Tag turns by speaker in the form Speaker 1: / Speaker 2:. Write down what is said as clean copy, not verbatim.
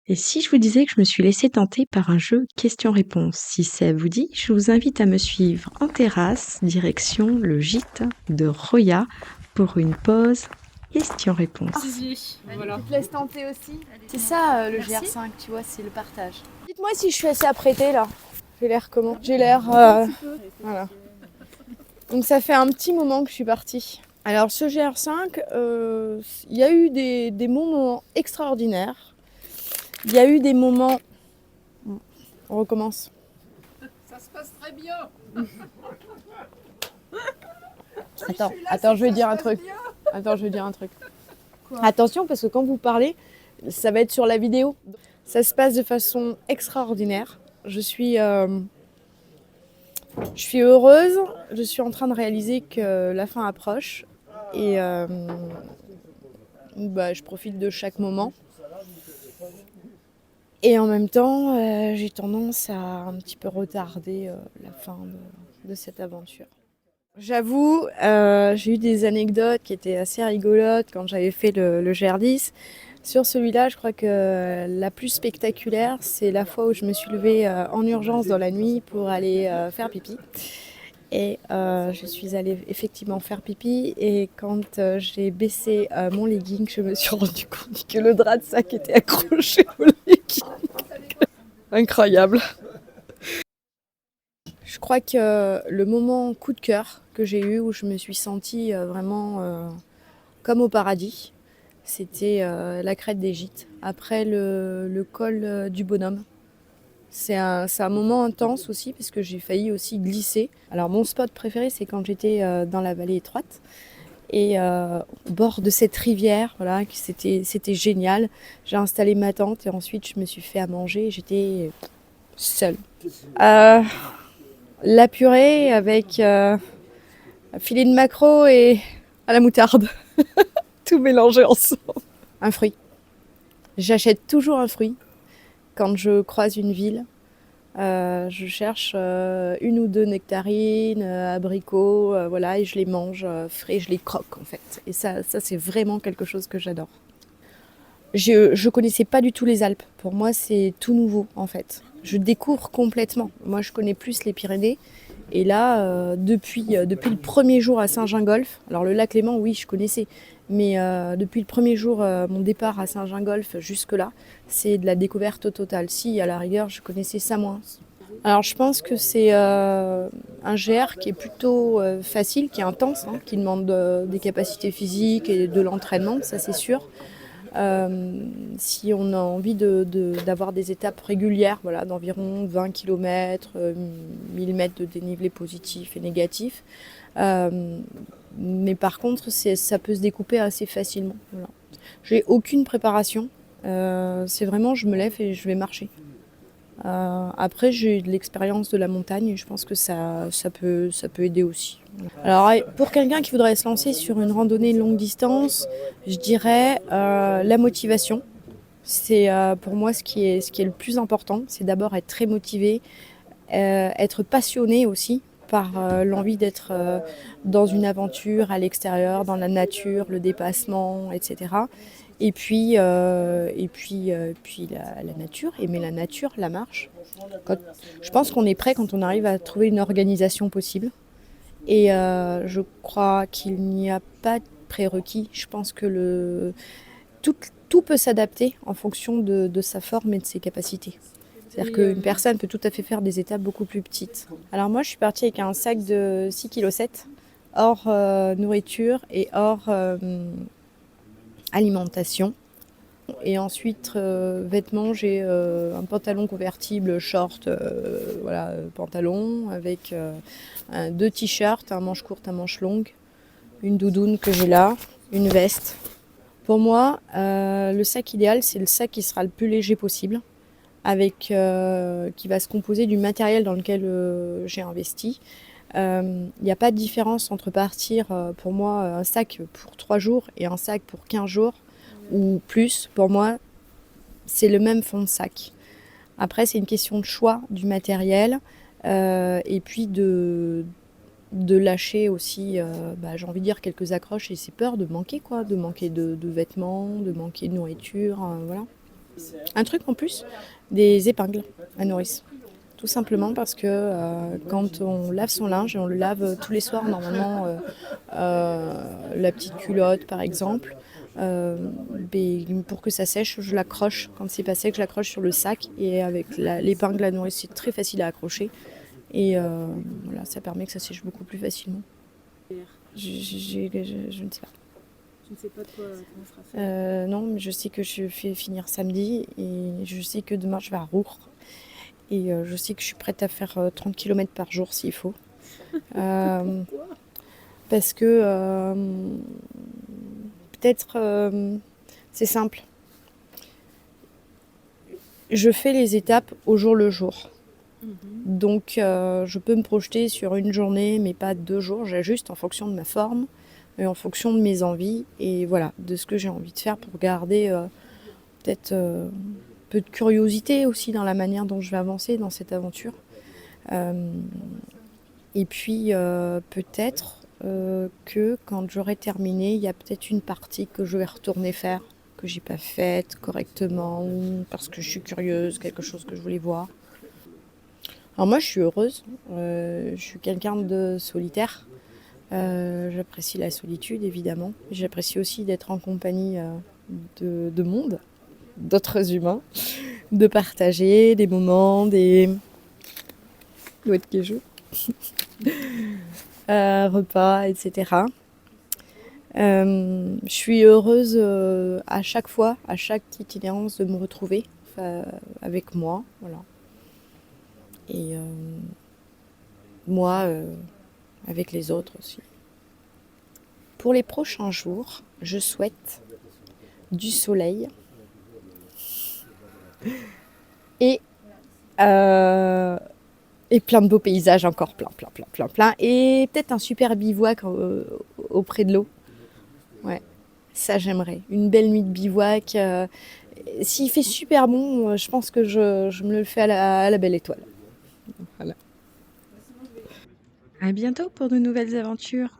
Speaker 1: Et si je vous disais que je me suis laissée tenter par un jeu questions-réponses? Si ça vous dit, je vous invite à me suivre en terrasse, direction le gîte de Roya pour une pause questions-réponses.
Speaker 2: Voilà. Tu te laisses tenter aussi. C'est ça le GR5, tu vois, c'est le partage. Dites-moi si je suis assez apprêtée là. J'ai l'air comment? J'ai l'air. Voilà. Donc ça fait un petit moment que je suis partie. Alors ce GR5, il y a eu des moments extraordinaires. Il y a eu des moments. On recommence.
Speaker 3: Ça se passe très bien.
Speaker 2: Attends, je vais dire un truc. Attends, je vais dire un truc. Attention parce que quand vous parlez, ça va être sur la vidéo. Ça se passe de façon extraordinaire. Je suis heureuse. Je suis en train de réaliser que la fin approche. Et je profite de chaque moment. Et en même temps, j'ai tendance à un petit peu retarder la fin de cette aventure. J'avoue, j'ai eu des anecdotes qui étaient assez rigolotes quand j'avais fait le GR10. Sur celui-là, je crois que la plus spectaculaire, c'est la fois où je me suis levée en urgence dans la nuit pour aller faire pipi. Et je suis allée effectivement faire pipi. Et quand j'ai baissé mon legging, je me suis rendu compte que le drap de sac était accroché au legging. Incroyable. Je crois que le moment coup de cœur que j'ai eu, où je me suis sentie vraiment comme au paradis, c'était la crête des Gîtes, après le col du Bonhomme. C'est un moment intense aussi, parce que j'ai failli aussi glisser. Alors mon spot préféré, c'est quand j'étais dans la vallée étroite, et au bord de cette rivière, voilà, c'était génial. J'ai installé ma tente, et ensuite je me suis fait à manger, j'étais seule. La purée avec un filet de maquereau et à la moutarde. Tout mélangé ensemble. Un fruit. J'achète toujours un fruit quand je croise une ville. Je cherche une ou deux nectarines, abricots, voilà, et je les mange frais, je les croque en fait. Et ça c'est vraiment quelque chose que j'adore. Je connaissais pas du tout les Alpes. Pour moi, c'est tout nouveau en fait. Je découvre complètement. Moi, je connais plus les Pyrénées. Et là, depuis le premier jour à Saint-Gingolph, alors le lac Léman, oui, je connaissais. Mais depuis le premier jour, mon départ à Saint-Gingolph jusque-là, c'est de la découverte totale. Si, à la rigueur, je connaissais ça moins. Alors je pense que c'est un GR qui est plutôt facile, qui est intense, hein, qui demande des capacités physiques et de l'entraînement, ça c'est sûr. Si on a envie d'avoir des étapes régulières, voilà, d'environ 20 km, 1000 mètres de dénivelé positif et négatif. Mais par contre, ça peut se découper assez facilement. Voilà. J'ai aucune préparation. C'est vraiment, je me lève et je vais marcher. Après, j'ai de l'expérience de la montagne et je pense que ça peut aider aussi. Alors, pour quelqu'un qui voudrait se lancer sur une randonnée longue distance, je dirais la motivation. C'est pour moi ce qui est le plus important. C'est d'abord être très motivé, être passionné aussi par l'envie d'être dans une aventure à l'extérieur, dans la nature, le dépassement, etc. Puis la nature, aimer la nature, la marche. Je pense qu'on est prêt quand on arrive à trouver une organisation possible. Et je crois qu'il n'y a pas de prérequis. Je pense que tout peut s'adapter en fonction de sa forme et de ses capacités. C'est-à-dire qu'une personne peut tout à fait faire des étapes beaucoup plus petites. Alors moi, je suis partie avec un sac de 6,7 kg, hors nourriture et hors alimentation. Et ensuite, vêtements, j'ai un pantalon convertible, short, voilà, pantalon, avec deux t-shirts, un manche courte, un manche longue, une doudoune que j'ai là, une veste. Pour moi, le sac idéal, c'est le sac qui sera le plus léger possible, qui va se composer du matériel dans lequel j'ai investi. Il n'y a pas de différence entre partir, pour moi, un sac pour 3 jours et un sac pour 15 jours ou plus. Pour moi, c'est le même fond de sac. Après, c'est une question de choix du matériel et puis de lâcher aussi, j'ai envie de dire, quelques accroches et ces peurs de manquer, quoi, de manquer de vêtements, de manquer de nourriture, voilà. Un truc en plus, des épingles à nourrice. Tout simplement parce que quand on lave son linge, et on le lave tous les soirs normalement, la petite culotte par exemple, pour que ça sèche, je l'accroche. Quand c'est pas sec, je l'accroche sur le sac et avec l'épingle à nourrice, c'est très facile à accrocher. Et voilà, ça permet que ça sèche beaucoup plus facilement. Je ne sais pas.
Speaker 4: Tu ne sais pas de quoi comment sera fait.
Speaker 2: Non, mais je sais que je fais finir samedi et je sais que demain je vais à Roure. Et je sais que je suis prête à faire 30 km par jour s'il faut.
Speaker 4: Pourquoi?
Speaker 2: Parce que peut-être c'est simple. Je fais les étapes au jour le jour. Donc je peux me projeter sur une journée, mais pas 2 jours. J'ajuste en fonction de ma forme et en fonction de mes envies et voilà, de ce que j'ai envie de faire pour garder peut-être un peu de curiosité aussi dans la manière dont je vais avancer dans cette aventure. Et puis peut-être que quand j'aurai terminé, il y a peut-être une partie que je vais retourner faire, que j'ai pas faite correctement, ou parce que je suis curieuse, quelque chose que je voulais voir. Alors moi je suis heureuse, je suis quelqu'un de solitaire. J'apprécie la solitude évidemment. J'apprécie aussi d'être en compagnie de monde, d'autres humains, de partager des moments, des repas, etc. Je suis heureuse à chaque fois, à chaque itinérance, de me retrouver avec moi, voilà. Et moi avec les autres aussi. Pour les prochains jours, je souhaite du soleil et plein de beaux paysages, encore plein. Et peut-être un super bivouac auprès de l'eau. Ouais, ça j'aimerais. Une belle nuit de bivouac. S'il fait super bon, je pense que je me le fais à la belle étoile. Voilà.
Speaker 1: À bientôt pour de nouvelles aventures.